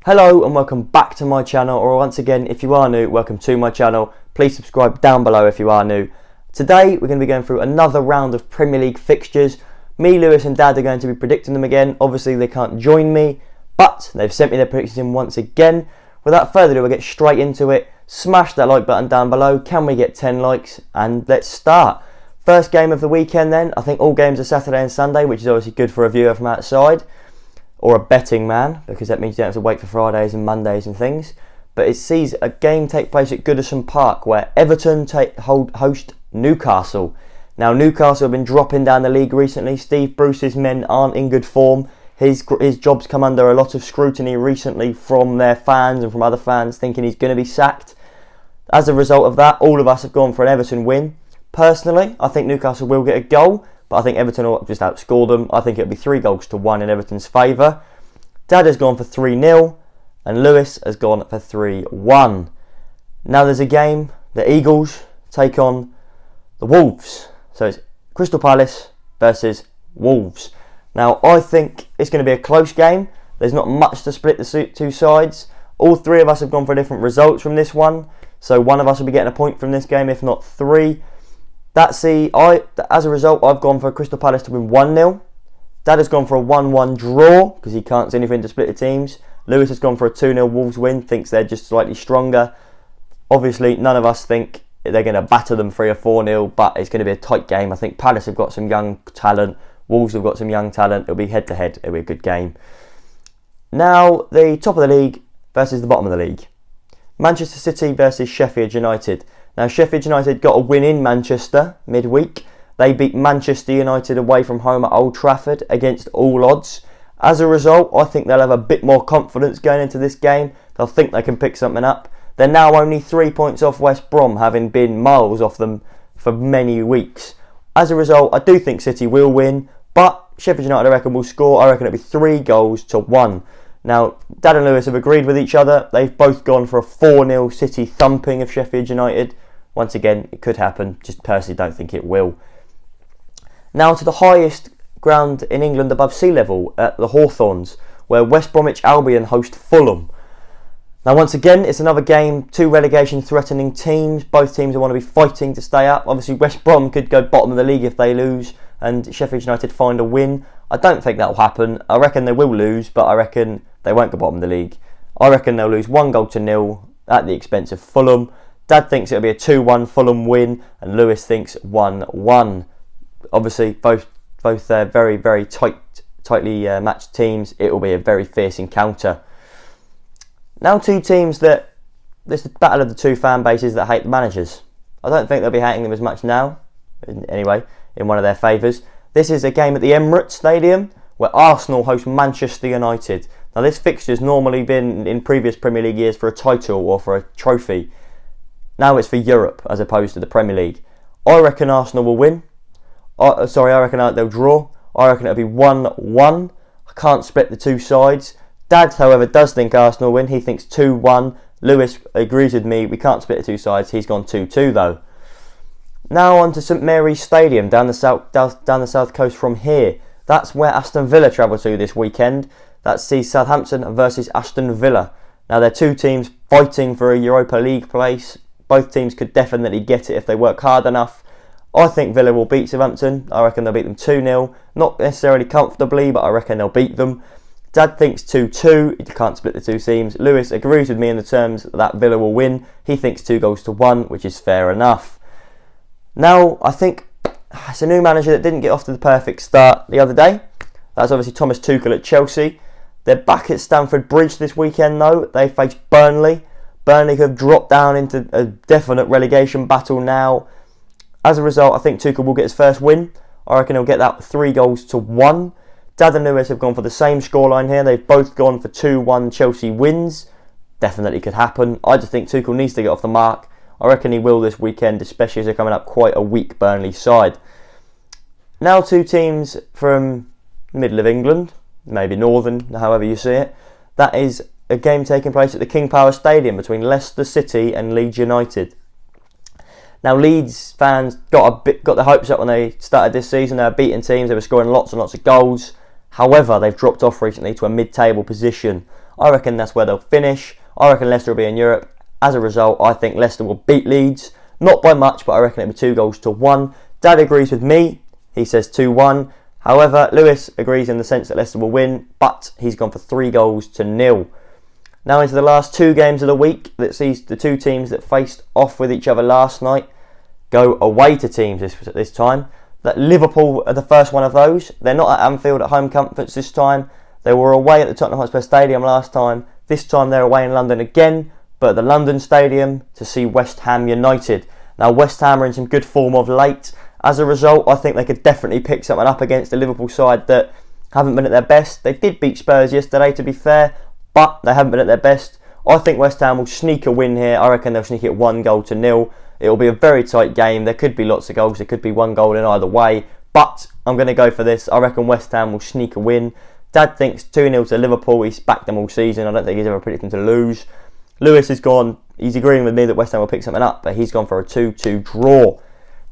Hello and welcome back to my channel, or once again, if you are new, welcome to my channel. Please subscribe down below if you are new. Today we're going to be going through another round of Premier League fixtures. Me, Lewis and Dad are going to be predicting them again. Obviously they can't join me, but they've sent me their predictions in once again. Without further ado, we'll get straight into it. Smash that like button down below. Can we get 10 likes? And let's start. First game of the weekend then. I think all games are Saturday and Sunday, which is obviously good for a viewer from outside. Or a betting man, because that means you don't have to wait for Fridays and Mondays and things. But it sees a game take place at Goodison Park where Everton host Newcastle. Now Newcastle have been dropping down the league recently. Steve Bruce's men aren't in good form. His job's come under a lot of scrutiny recently from their fans and from other fans thinking he's going to be sacked. As a result of that, all of us have gone for an Everton win. Personally, I think Newcastle will get a goal, but I think Everton will just outscore them. I think it'll be 3-1 in Everton's favour. Dad has gone for 3-0 and Lewis has gone for 3-1. Now there's a game. The Eagles take on the Wolves. So it's Crystal Palace versus Wolves. Now I think it's going to be a close game. There's not much to split the two sides. All three of us have gone for different results from this one. So one of us will be getting a point from this game, if not three. As a result, I've gone for Crystal Palace to win 1-0. Dad has gone for a 1-1 draw because he can't see anything to split the teams. Lewis has gone for a 2-0 Wolves win, thinks they're just slightly stronger. Obviously, none of us think they're going to batter them 3 or 4-0, but it's going to be a tight game. I think Palace have got some young talent. Wolves have got some young talent. It'll be head-to-head. It'll be a good game. Now, the top of the league versus the bottom of the league. Manchester City versus Sheffield United. Now, Sheffield United got a win in Manchester midweek. They beat Manchester United away from home at Old Trafford against all odds. As a result, I think they'll have a bit more confidence going into this game. They'll think they can pick something up. They're now only 3 points off West Brom, having been miles off them for many weeks. As a result, I do think City will win, but Sheffield United, I reckon, will score. I reckon it'll be 3-1. Now, Dad and Lewis have agreed with each other. They've both gone for a 4-0 City thumping of Sheffield United. Once again, it could happen. Just personally don't think it will. Now to the highest ground in England above sea level at the Hawthorns, where West Bromwich Albion host Fulham. Now once again, it's another game, two relegation threatening teams. Both teams want to be fighting to stay up. Obviously West Brom could go bottom of the league if they lose and Sheffield United find a win. I don't think that will happen. I reckon they will lose, but I reckon they won't go bottom of the league. I reckon they'll lose 1-0 at the expense of Fulham. Dad thinks it'll be a 2-1 Fulham win and Lewis thinks 1-1. Obviously both very, very tightly matched teams. It will be a very fierce encounter. Now two teams that, this is the battle of the two fan bases that hate the managers. I don't think they'll be hating them as much now, anyway, in one of their favours. This is a game at the Emirates Stadium where Arsenal host Manchester United. Now this fixture's normally been in previous Premier League years for a title or for a trophy. Now it's for Europe as opposed to the Premier League. I reckon Arsenal will win. I reckon they'll draw. I reckon it'll be 1-1. I can't split the two sides. Dad, however, does think Arsenal win. He thinks 2-1. Lewis agrees with me. We can't split the two sides. He's gone 2-2 though. Now on to St Mary's Stadium down the south coast from here. That's where Aston Villa travel to this weekend. That sees Southampton versus Aston Villa. Now they're two teams fighting for a Europa League place. Both teams could definitely get it if they work hard enough. I think Villa will beat Southampton. I reckon they'll beat them 2-0. Not necessarily comfortably, but I reckon they'll beat them. Dad thinks 2-2. You can't split the two teams. Lewis agrees with me in the terms that Villa will win. He thinks 2-1, which is fair enough. Now, I think it's a new manager that didn't get off to the perfect start the other day. That's obviously Thomas Tuchel at Chelsea. They're back at Stamford Bridge this weekend though. They face Burnley. Burnley have dropped down into a definite relegation battle now. As a result, I think Tuchel will get his first win. I reckon he'll get that 3-1. Dad and Lewis have gone for the same scoreline here. They've both gone for 2-1 Chelsea wins. Definitely could happen. I just think Tuchel needs to get off the mark. I reckon he will this weekend, especially as they're coming up quite a weak Burnley side. Now two teams from the middle of England, maybe northern, however you see it. That is a game taking place at the King Power Stadium between Leicester City and Leeds United. Now Leeds fans got their hopes up when they started this season. They were beating teams, they were scoring lots and lots of goals. However, they've dropped off recently to a mid-table position. I reckon that's where they'll finish. I reckon Leicester will be in Europe. As a result, I think Leicester will beat Leeds. Not by much, but I reckon it'll be 2-1. Dad agrees with me. He says 2-1. However, Lewis agrees in the sense that Leicester will win, but he's gone for 3-0. Now into the last 2 games of the week that sees the 2 teams that faced off with each other last night go away to teams this time. That Liverpool are the first one of those. They're not at Anfield at home comforts this time. They were away at the Tottenham Hotspur Stadium last time. This time they're away in London again, but at the London Stadium to see West Ham United. Now West Ham are in some good form of late. As a result, I think they could definitely pick something up against the Liverpool side that haven't been at their best. They did beat Spurs yesterday, to be fair, but they haven't been at their best. I think West Ham will sneak a win here. I reckon they'll sneak it 1-0. It'll be a very tight game. There could be lots of goals. There could be 1 goal in either way. But I'm going to go for this. I reckon West Ham will sneak a win. Dad thinks 2-0 to Liverpool. He's backed them all season. I don't think he's ever predicted them to lose. Lewis has gone. He's agreeing with me that West Ham will pick something up, but he's gone for a 2-2 draw.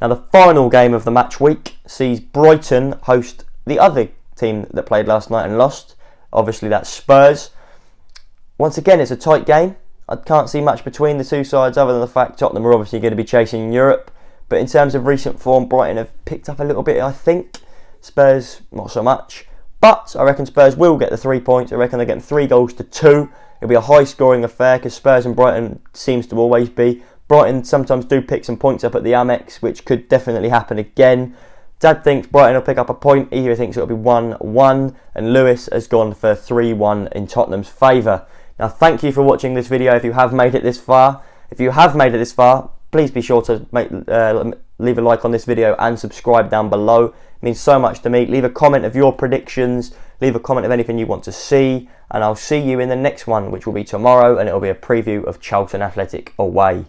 Now the final game of the match week sees Brighton host the other team that played last night and lost. Obviously that's Spurs. Once again, it's a tight game. I can't see much between the 2 sides other than the fact Tottenham are obviously going to be chasing Europe. But in terms of recent form, Brighton have picked up a little bit, I think. Spurs, not so much. But I reckon Spurs will get the 3 points. I reckon they're getting 3-2. It'll be a high-scoring affair because Spurs and Brighton seems to always be. Brighton sometimes do pick some points up at the Amex, which could definitely happen again. Dad thinks Brighton will pick up a point. He thinks it'll be 1-1. And Lewis has gone for 3-1 in Tottenham's favour. Now, thank you for watching this video if you have made it this far. If you have made it this far, please be sure to leave a like on this video and subscribe down below. It means so much to me. Leave a comment of your predictions. Leave a comment of anything you want to see. And I'll see you in the next one, which will be tomorrow. And it'll be a preview of Charlton Athletic away.